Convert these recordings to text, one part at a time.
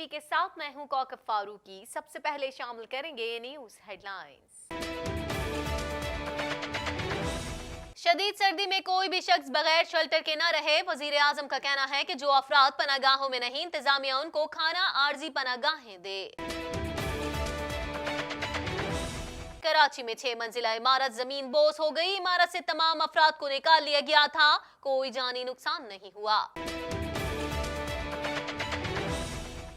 के साथ मैं हूं कौकब फारूकी। सबसे पहले शामिल करेंगे न्यूज हेडलाइंस। शदीद सर्दी में कोई भी शख्स बगैर शेल्टर के न रहे। वजीर आजम का कहना है कि जो अफराद पनागाहों में नहीं, इंतजामिया उनको खाना आर्जी पनागाहें दे। कराची में 6 मंजिला इमारत जमीन बोझ हो गई। इमारत से तमाम अफराद को निकाल लिया गया था, कोई जानी नुकसान नहीं हुआ।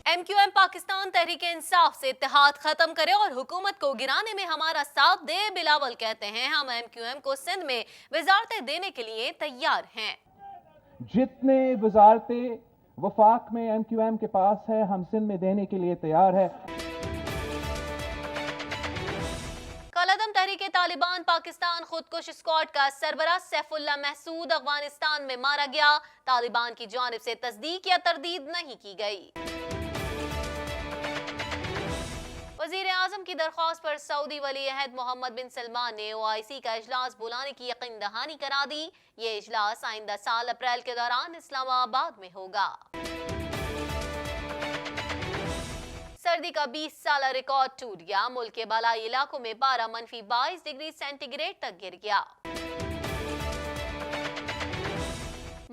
MQM पाकिस्तान तहरीक इंसाफ से इत्तेहाद खत्म करे और हुकूमत को गिराने में हमारा साथ दे। बिलावल कहते हैं हम MQM को सिंध में वजारतें देने के लिए तैयार हैं। जितने वजारतें वफाक में MQM के पास है हम सिंध में देने के लिए तैयार है। कलअदम तहरीक तालिबान पाकिस्तान खुदकुश स्क्वाड का सरबराह सैफुल्लाह महसूद अफगानिस्तान में मारा गया। तालिबान की जानिब से तस्दीक या तरदीद नहीं की गई। वजीर आजम की दरख्वास्त पर सऊदी वली अहद मोहम्मद बिन सलमान ने OIC का इजलास बुलाने की यकीन दहानी करा दी। ये इजलास आइंदा साल अप्रैल के दौरान इस्लामाबाद में होगा। सर्दी का 20 साल रिकॉर्ड टूट गया। मुल्क के बालाई इलाकों में 12-22 डिग्री सेंटीग्रेड तक गिर गया।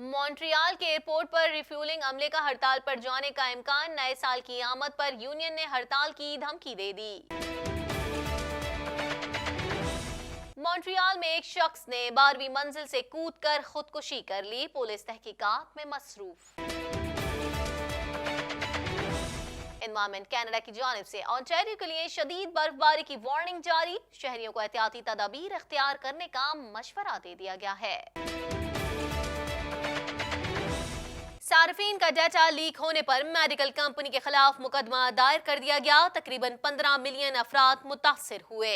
मॉन्ट्रियल के एयरपोर्ट पर रिफ्यूलिंग अमले का हड़ताल पर जाने का इम्कान। नए साल की आमद पर यूनियन ने हड़ताल की धमकी दे दी। मॉन्ट्रियल में एक शख्स ने 12वीं मंजिल से कूदकर खुदकुशी कर ली। पुलिस तहकीकात में मसरूफ। एनवायरमेंट कनाडा की जानिब से ओंटारियो के लिए शदीद बर्फबारी की वार्निंग जारी। शहरियों को एहतियाती तदाबीर इख्तियार करने का मशवरा दे दिया गया है। सार्फिन का डाटा लीक होने पर मेडिकल कंपनी के खिलाफ मुकदमा दायर कर दिया गया। तकरीबन 15 मिलियन अफराद मुतासिर हुए।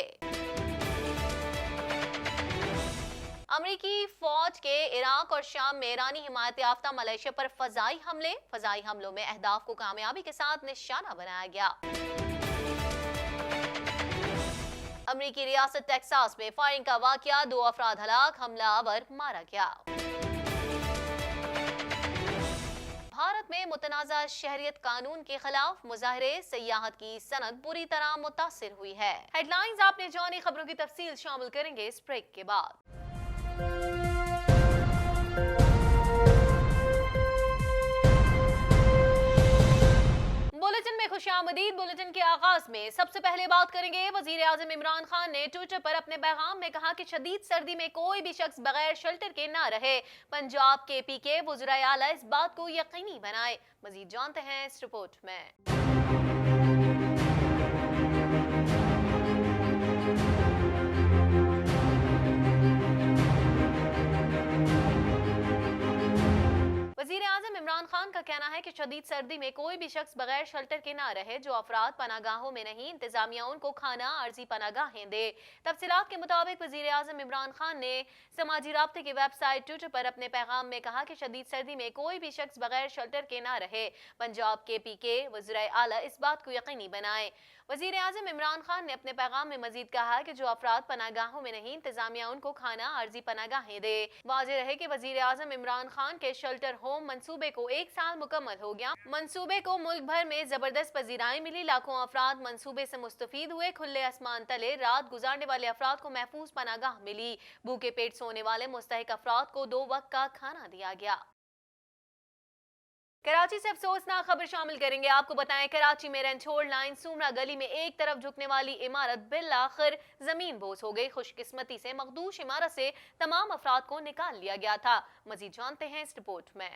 अमरीकी फौज के इराक और शाम में ईरानी हिमायत याफ्ता मलेशिया पर फजाई हमले। फजाई हमलों में अहदाफ को कामयाबी के साथ निशाना बनाया गया। अमरीकी रियासत टेक्सास में फायरिंग का वाकया, 2 अफराद हलाक, हमलावर मारा गया। भारत में मुतनाज़ा शहरियत कानून के खिलाफ मुजाहरे, सयाहत की सनद बुरी तरह मुतासिर हुई है। हेडलाइंस आपने जानी, खबरों की तफसील शामिल करेंगे इस ब्रेक के बाद। बुलेटिन में खुशामदीद। बुलेटिन के आगाज में सबसे पहले बात करेंगे। वजीर आजम इमरान खान ने ट्विटर पर अपने पैगाम में कहा कि शदीद सर्दी में कोई भी शख्स बगैर शेल्टर के ना रहे। पंजाब के PK वज़ीर आला इस बात को यकीनी बनाए। मजीद जानते हैं इस रिपोर्ट में। वज़ीर आज़म इमरान खान का कहना है कि शदीद सर्दी में कोई भी शख्स बगैर शेल्टर के ना रहे। जो अफराद पनागाहों में नहीं, इंतजामिया उनको खाना आर्जी पनागाहें दे। तफसीलात के मुताबिक वज़ीर आज़म इमरान खान ने समाजी राब्ते की वेबसाइट ट्विटर पर अपने पैगाम में कहा कि शदीद सर्दी में कोई भी शख्स बगैर शेल्टर के ना रहे। पंजाब के PK वज़ीर आला इस बात को यकीनी बनाए। वज़ीर आज़म इमरान खान ने अपने पैगाम में मजीद कहा कि जो अफराद पनागाहों में नहीं, इंतजामिया उनको खाना आर्जी पनागाहें दे। वाज़ेह रहे कि वज़ीर आज़म इमरान खान के शेल्टर होम मंसूबे को 1 साल मुकम्मल हो गया। मंसूबे को मुल्क भर में जबरदस्त पजीराई मिली। लाखों अफराद मंसूबे से मुस्तफीद हुए। खुले आसमान तले रात गुजारने वाले अफराद को महफूज पनागाह मिली। भूखे पेट सोने वाले मुस्तहिक अफराद को 2 वक्त का खाना दिया गया। कराची से अफसोसनाक खबर शामिल करेंगे। आपको बताएं, कराची में रंछोड़ लाइन सूमरा गली में एक तरफ झुकने वाली इमारत बिलाखिर जमीन बोझ हो गई। खुशकिस्मती से मखदूश इमारत से तमाम अफराद को निकाल लिया गया था। मजीद जानते हैं इस रिपोर्ट में।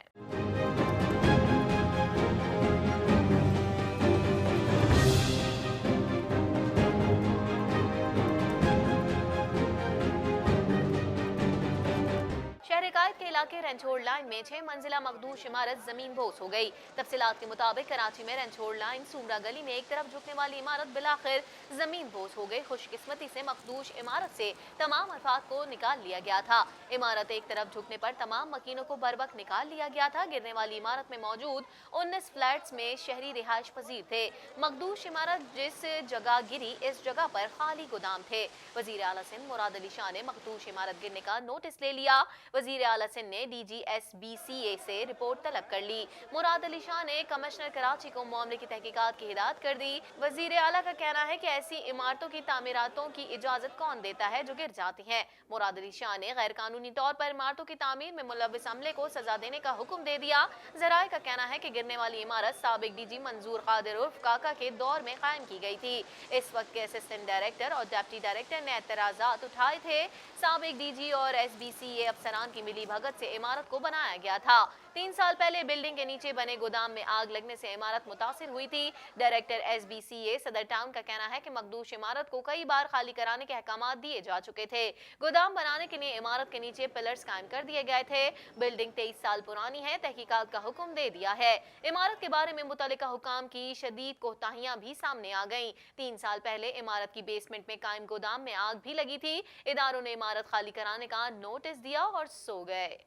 शहर कायद के इलाके रंछोड़ लाइन में 6 मंजिला मखदूश इमारत जमीन बोझ हो गई। तफसीलात के मुताबिक कराची में रंछोड़ लाइन सूमरा गली में एक तरफ झुकने वाली इमारत बिलाखिर जमीन बोझ हो गई। खुशकिस्मती से मखदूश इमारत से तमाम अफराद को निकाल लिया गया था। इमारत एक तरफ झुकने पर तमाम मकीनों को बर वक्त निकाल लिया गया था। गिरने वाली इमारत में मौजूद 19 फ्लैट्स में शहरी रिहायश पजीर थे। मखदूश इमारत जिस जगह गिरी, इस जगह पर खाली गोदाम थे। वजीर आला सिंध मुराद अली शाह ने मखदूश इमारत गिरने का नोटिस ले लिया। वजीर आला सिंध ने DGSBCA से रिपोर्ट तलब कर ली। मुराद अली शाह ने कमिश्नर कराची को मामले की तहकीकात की हिदायत कर दी। वजीर आला का कहना है कि ऐसी इमारतों की तामीरातों की इजाजत कौन देता है जो गिर जाती हैं। मुराद अली शाह ने गैर कानूनी तौर पर इमारतों की तामीर में मुलविस अमले को सजा देने का हुक्म दे दिया। जराए का कहना है कि गिरने वाली इमारत साबिक DG मंजूर कादिर उर्फ काका के दौर में कायम की गई थी। इस वक्त के असिस्टेंट डायरेक्टर और डिप्टी डायरेक्टर ने एतराजात उठाए थे। साबिक DG और SBCA अफसरान की मिली भगत से इमारत को बनाया गया था। 3 साल पहले बिल्डिंग के नीचे बने गोदाम में आग लगने से इमारत मुतासिर हुई थी। डायरेक्टर SBCA सदर टाउन का कहना है कि मखदूश इमारत को कई बार खाली कराने के अहकाम दिए जा चुके थे। गोदाम बनाने के लिए इमारत के नीचे पिलर्स कायम कर दिए गए थे। बिल्डिंग 23 साल पुरानी है। तहकीकात का हुक्म दे दिया है। इमारत के बारे में मुतल्लिका हुकाम की शदीद कोताहियां भी सामने आ गईं। 3 साल पहले इमारत की बेसमेंट में कायम गोदाम में आग भी लगी थी। इदारों ने इमारत खाली कराने का नोटिस दिया और सो गए।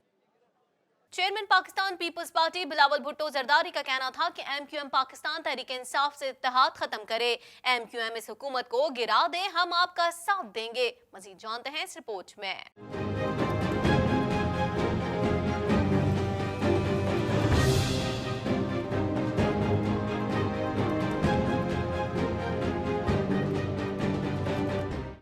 चेयरमैन पाकिस्तान पीपल्स पार्टी बिलावल भुट्टो जरदारी का कहना था कि MQM पाकिस्तान तहरीक इंसाफ से इत्तेहाद खत्म करे। MQM इस हुकूमत को गिरा दे, हम आपका साथ देंगे। मजीद जानते हैं इस रिपोर्ट में।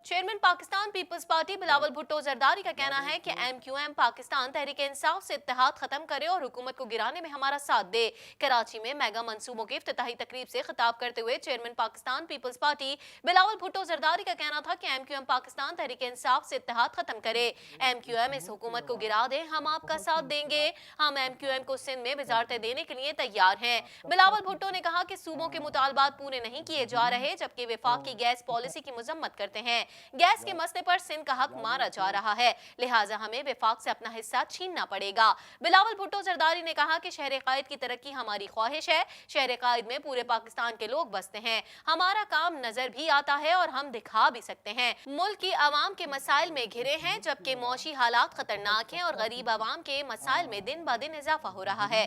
चेयरमैन पाकिस्तान पीपल्स पार्टी बिलावल भुट्टो जरदारी का कहना है कि MQM पाकिस्तान तहरीक इंसाफ से इत्तेहाद खत्म करे और हुकूमत को गिराने में हमारा साथ दे। कराची में मेगा मंसूबों की इफ्तिताही तकरीब से खिताब करते हुए चेयरमैन पाकिस्तान पीपल्स पार्टी बिलावल भुट्टो जरदारी का कहना था कि MQM पाकिस्तान तहरीक इंसाफ से इत्तेहाद खत्म करे। MQM इस हुकूमत को गिरा दे, हम आपका साथ देंगे। हम MQM को सिंध में वजारतें देने के लिए तैयार हैं। बिलावल भुट्टो ने कहा कि सूबों के मुतालबात पूरे नहीं किए जा रहे, जबकि वफाक की गैस पॉलिसी की मजम्मत करते हैं। गैस के मसले पर सिंध का हक मारा जा रहा है, लिहाजा हमें वफाक से अपना हिस्सा छीनना पड़ेगा। बिलावल भुट्टो जरदारी ने कहा कि शहर कायद की तरक्की हमारी ख्वाहिश है। शहर कायद में पूरे पाकिस्तान के लोग बसते हैं। हमारा काम नजर भी आता है और हम दिखा भी सकते हैं। मुल्क की आवाम के मसाइल में घिरे हैं, जबकि मौशी हालात खतरनाक हैं और गरीब आवाम के मसाइल में दिन ब दिन इजाफा हो रहा है।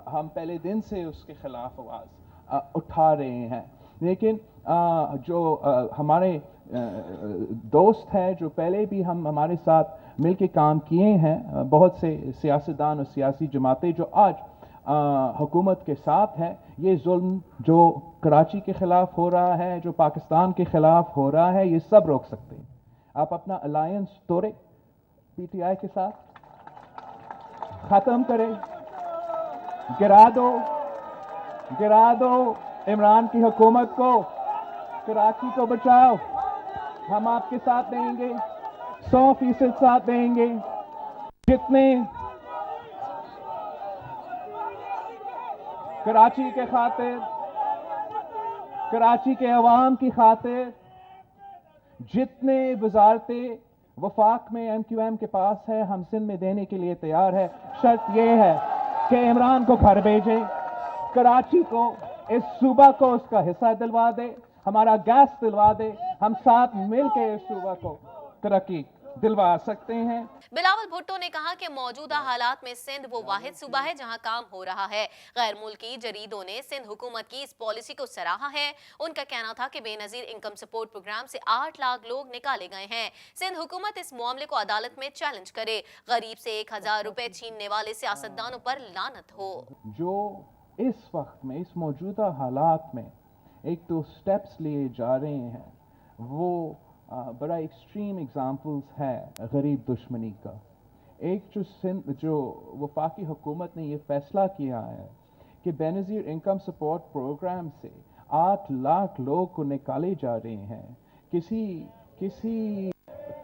हम पहले दिन से उसके खिलाफ आवाज उठा रहे हैं, लेकिन जो हमारे दोस्त हैं जो पहले भी हमारे साथ मिलकर काम किए हैं, बहुत से सियासतदान और सियासी जमातें जो आज हुकूमत के साथ हैं, ये जुल्म जो कराची के ख़िलाफ़ हो रहा है, जो पाकिस्तान के ख़िलाफ़ हो रहा है, ये सब रोक सकते हैं। आप अपना अलायंस तोड़े PTI के साथ, ख़त्म करें, गिरा दो इमरान की हुकूमत को, कराची को बचाओ। हम आपके साथ देंगे, 100% साथ देंगे। जितने कराची के खातिर, कराची के अवाम की खातिर जितने वजारतें वफाक में MQM के पास है, हम सिंध में देने के लिए तैयार है। शर्त यह है कि इमरान को घर भेजे, कराची को, इस सूबा को उसका हिस्सा दिलवा दे, हमारा गैस दिलवा दे। हम साथ मिलकर इस सूबा को तरक्की दिलवा सकते हैं। बिलावल भुट्टो ने कहा कि मौजूदा हालात में सिंध वो वाहिद सूबा है जहां काम हो रहा है। गैर मुल्की जरीदों ने सिंध हुकूमत की इस पॉलिसी को सराहा है। उनका कहना था कि बेनजीर इनकम सपोर्ट प्रोग्राम से 8 लाख लोग निकाले गए हैं। सिंध हुकूमत इस मामले को अदालत में चैलेंज करे। गरीब से 1000 रुपए छीनने वाले सियासतदानों पर लानत हो। जो इस वक्त में, इस मौजूदा हालात में एक तो स्टेप्स लिए जा रहे हैं, वो बड़ा एक्सट्रीम एग्जाम्पल्स है गरीब दुश्मनी का। एक जो वफाकी हुकूमत ने ये फैसला किया है कि बेनज़ीर इनकम सपोर्ट प्रोग्राम से 8 लाख लोग को निकाले जा रहे हैं, किसी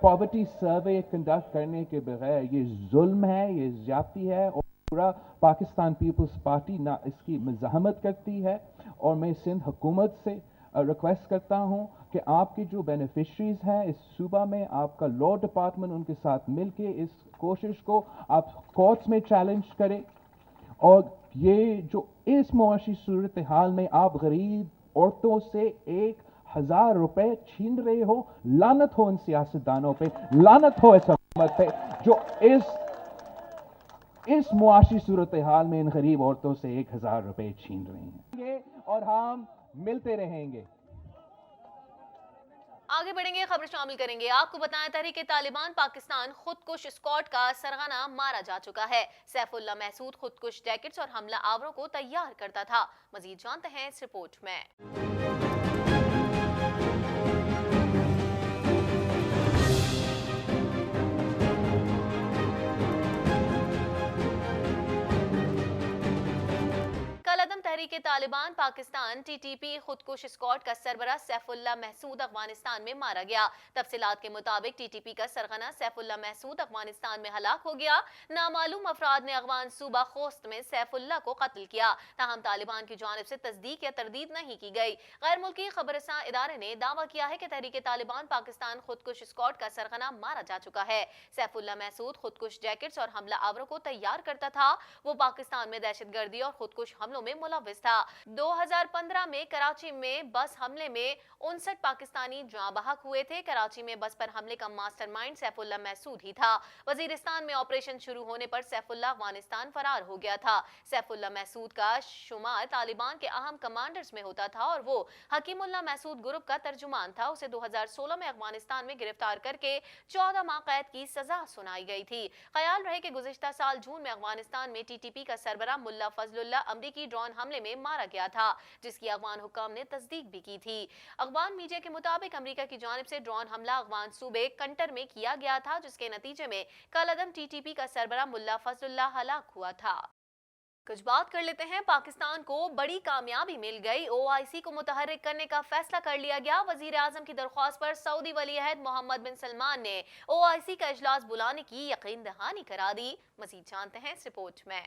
पॉवर्टी सर्वे कंडक्ट करने के बगैर। ये जुल्म है, ये ज्यादती है, और पूरा पाकिस्तान पीपल्स पार्टी ना इसकी मज़ाहमत करती है। और मैं सिंध हुकूमत से रिक्वेस्ट करता हूं कि आपकी जो बेनिफिशरीज हैं इस सूबा में, आपका लॉ डिपार्टमेंट उनके साथ मिलके इस कोशिश को आप कोर्ट्स में चैलेंज करें। और ये जो इस मुआशी सूरत हाल में आप गरीब औरतों से 1000 रुपए छीन रहे हो, लानत हो इन सियासतदानों पे, लानत हो इस हुकूमत पे जो इस मुआशी सूरत हाल में इन गरीब औरतों से 1000 रुपए छीन रहे हैं। और हम मिलते रहेंगे। आगे बढ़ेंगे, खबर शामिल करेंगे। आपको बताएं, तहरीके तालिबान पाकिस्तान खुदकुश स्क्वाड का सरगना मारा जा चुका है। सैफुल्ला महसूद खुदकुश जैकेट्स और हमला आवरों को तैयार करता था। मजीद जानते हैं इस रिपोर्ट में। कलअदम तहरीके तालिबान पाकिस्तान टीटीपी खुदकुश स्क्वाड का सरबरा सैफुल्ला महसूद अफगानिस्तान में मारा गया। तफसीलात के मुताबिक टीटीपी का सरगना सैफुल्ला महसूद अफगानिस्तान में हलाक हो गया। नामालूम अफराद ने अफगान सूबा खोस्त में सैफुल्ला को कत्ल किया। ताहम तालिबान की जानिब से तस्दीक या तरदीद नहीं की गई। गैर मुल्की खबरसां इदारे ने दावा किया है कि तहरीके तालिबान पाकिस्तान खुदकुश स्क्वाड का सरगना मारा जा चुका है। सैफुल्ला महसूद खुदकुश जैकेट्स और हमला आवरों को तैयार करता था। वो पाकिस्तान में दहशतगर्दी और खुदकुश हमलों में मुलविस था। 2015 में कराची में बस हमले में 59 पाकिस्तानी जाँ बहक हुए थे। कराची में बस पर हमले का मास्टरमाइंड सैफुल्ला महसूद ही था। वजीरिस्तान में ऑपरेशन शुरू होने पर सैफुल्ला अफगानिस्तान फरार हो गया था। सैफुल्ला महसूद का शुमार तालिबान के अहम कमांडर्स में होता था और वो हकीमुल्ला महसूद ग्रुप का तर्जुमान था। उसे 2016 में अफगानिस्तान में गिरफ्तार करके 14 माह कैद की सजा सुनाई गई थी। ख्याल रहे कि गुज़िश्ता साल जून में अफगानिस्तान में टीटीपी का सरबरा मुल्ला फजलुल्लाह अमरीकी ड्रोन हमले में मारा गया था, जिसकी अफगान हुकाम ने तस्दीक भी की थी। अफगान मीडिया के मुताबिक अमेरिका की जानिब से ड्रोन हमला अफगान सूबे कंटर में किया गया था, जिसके नतीजे में कलअदम टीटीपी का सरबरा मुल्ला फजलुल्लाह हलाक हुआ था। कुछ बात कर लेते हैं, पाकिस्तान को बड़ी कामयाबी मिल गई। ओआईसी को मुतहर्रिक करने का फैसला कर लिया गया। वजीर आजम की दरख्वास्त पर सऊदी वली अहद मोहम्मद बिन सलमान ने ओआईसी का इजलास बुलाने की यकीन दहानी करा दी। मजीद जानते हैं इस रिपोर्ट में।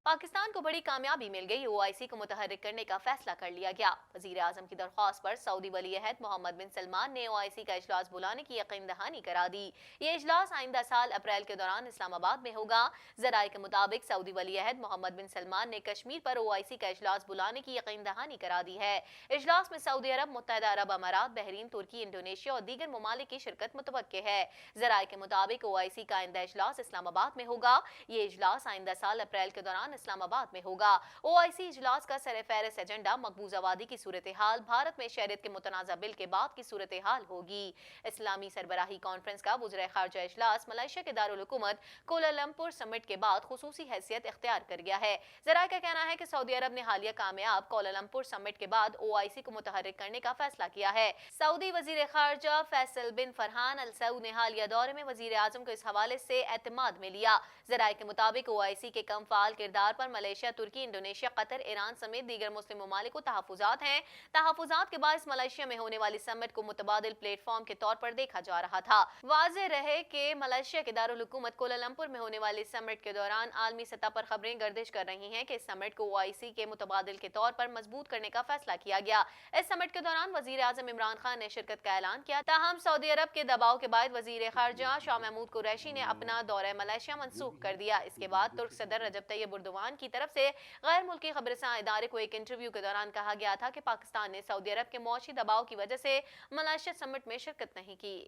पाकिस्तान को बड़ी कामयाबी मिल गई। ओआईसी को मुतहर्रिक करने का फैसला कर लिया गया। वजीर आजम की दरख्वास्त पर सऊदी वली अहद मोहम्मद बिन सलमान ने ओआईसी का इजलास बुलाने की यकीन दहानी करा दी। ये इजलास आइंदा साल अप्रैल के दौरान इस्लामाबाद में होगा। जराये के मुताबिक सऊदी वली अहद मोहम्मद बिन सलमान ने कश्मीर पर ओआईसी का इजलास बुलाने की यकीन दहानी करा दी है। इजलास में सऊदी अरब, मुत्तहदा अरब अमारात, बहरीन, तुर्की, इंडोनेशिया और दीगर ममालिक की शिरकत मुतवक्के है। जराये के मुताबिक ओआईसी का आइंदा इजलास इस्लामाबाद में होगा। ये इजलास आइंदा साल अप्रैल के दौरान इस्लामाबाद में होगा। ओआईसी इजलास का सरफहरिस्त एजेंडा मकबूज आबादी की सूरत हाल, भारत में शहरियत के मुतनाज़ा बिल के बाद की सूरत हाल होगी। इस्लामी सरबराही कॉन्फ्रेंस का वज़ीर ख़ारजा इजलास मलेशिया के दारुल हुकूमत कोलालमपुर समिट के बाद खुसूसी हैसियत इख्तियार कर गया है। ज़राए का कहना है कि सऊदी अरब ने हालिया कामयाब कोलालमपुर समिट के बाद ओआईसी को मुतहर्रिक करने का फैसला किया है। सऊदी वज़ीर ख़ारजा फैसल बिन फरहान अल सऊद ने हालिया दौरे में वज़ीर आज़म को इस हवाले से एतमाद में लिया। ज़राए के मुताबिक ओआईसी के कम फ़ाल किरदार पर मलेशिया, तुर्की, इंडोनेशिया, कतर, ईरान समेत दीगर मुस्लिम ममालिक को तहफ़्फ़ुज़ात हैं। तहफ़्फ़ुज़ात के बायस मलेशिया में होने वाली समिट को मुतबादिल प्लेटफॉर्म के तौर पर देखा जा रहा था। वाज़ेह रहे कि मलेशिया के दारुल हुकूमत कोलालमपुर में होने वाली समिट के दौरान आलमी सतह पर खबरें गर्दिश कर रही हैं कि इस समिट को ओआईसी के मुतबादिल के तौर पर मजबूत करने का फैसला किया गया। इस समिट के दौरान वज़ीर आज़म इमरान खान ने शिरकत का ऐलान किया। ताहम सऊदी अरब के दबाव के बाद वज़ीर ख़ारजा शाह महमूद कुरैशी ने अपना दौरा मलेशिया मनसूख कर दिया। इसके बाद तुर्क सदर रजब तैयब एर्दोगान की तरफ से गैर मुल्की खबरसां इदारे को एक इंटरव्यू के दौरान कहा गया था कि पाकिस्तान ने सऊदी अरब के मौशी दबाव की वजह से मलेशिया समिट में शिरकत नहीं की।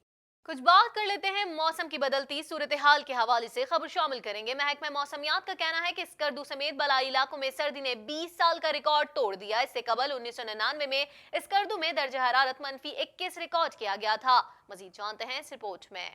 कुछ बात कर लेते हैं मौसम की बदलती सूरत हाल के हवाले से, खबर शामिल करेंगे। महकमा मौसमियात का कहना है कि स्कर्दू समेत बलाई इलाकों में सर्दी ने 20 साल का रिकॉर्ड तोड़ दिया। इससे कबल 1999 में स्कर्दू में दर्जा हरारत -21 रिकॉर्ड किया गया था। मजीद जानते हैं इस रिपोर्ट में।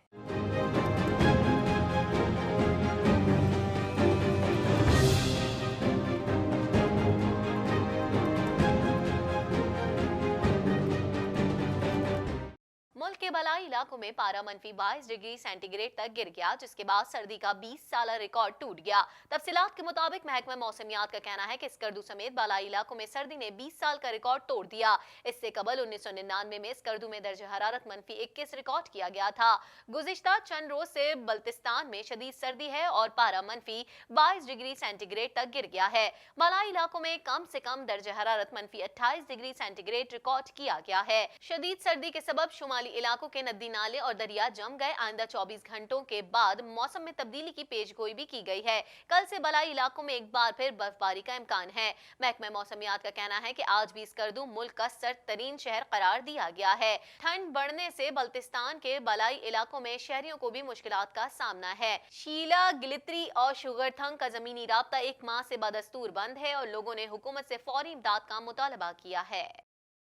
मुल्क के बलाई इलाकों में पारा -22 डिग्री सेंटीग्रेड तक गिर गया, जिसके बाद सर्दी का 20 साल रिकॉर्ड टूट गया। तफसीलात के मुताबिक महकमा मौसमियात का कहना है कि स्कर्दू समेत बलाई इलाकों में सर्दी ने 20 साल का रिकॉर्ड तोड़ दिया। इससे कबल 1999 में स्कर्दू में दर्जा हरारत -21 रिकॉर्ड किया गया था। गुज़िश्ता चंद रोज से बल्तिस्तान में शदीद सर्दी है और पारा -22 डिग्री सेंटीग्रेड तक गिर गया है। बलाई इलाकों में कम से कम दर्जा हरारत -28 डिग्री सेंटीग्रेड रिकॉर्ड किया गया है। शदीद सर्दी के सबब शुमाली इलाकों इलाकों के नदी नाले और दरिया जम गए। आइंदा 24 घंटों के बाद मौसम में तब्दीली की पेशगोई भी की गई है। कल से बलाई इलाकों में एक बार फिर बर्फबारी का इम्कान है। महकमा मौसमियात का कहना है कि आज भी स्कर्दू मुल्क का सर्द तरीन शहर करार दिया गया है। ठंड बढ़ने से बल्तिस्तान के बलाई इलाकों में शहरियों को भी मुश्किलात का सामना है। शीला, गिलित्री और शुगरथंग का जमीनी राब्ता एक माह से बदस्तूर बंद है और लोगों ने हुकूमत से फौरी इमदाद का मुतालबा किया है।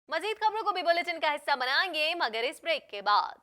मजीद खबरों को भी बुलेटिन का हिस्सा बनाएंगे मगर इस ब्रेक के बाद।